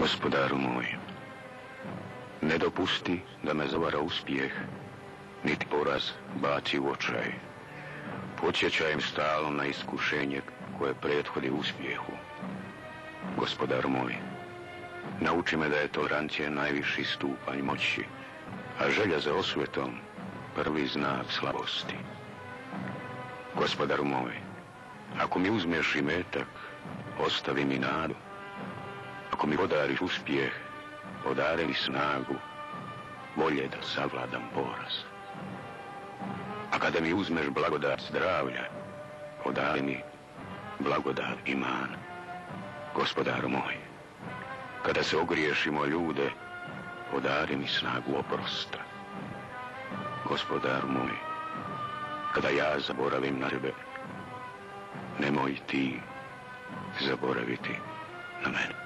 Gospodaru moj, ne dopusti da me zavara uspjeh, niti poraz baci u očaj. Podsjećajem stalno na iskušenje koje prethodi uspjehu. Gospodar moj, nauči me da je tolerancija najviši stupanj moći, a želja za osvetom prvi znak slabosti. Gospodaru moj, ako mi uzmeš imetak, ostavi mi nadu. Ako mi podariš uspjeh, podari mi snagu, volje da savladam poraz. A kada mi uzmeš blagodat zdravlja, podari mi blagodat imana. Gospodaru moj, kada se ogriješimo ljude, podari mi snagu oprosta. Gospodaru moj, kada ja zaboravim na tebe, nemoj ti zaboraviti na mene.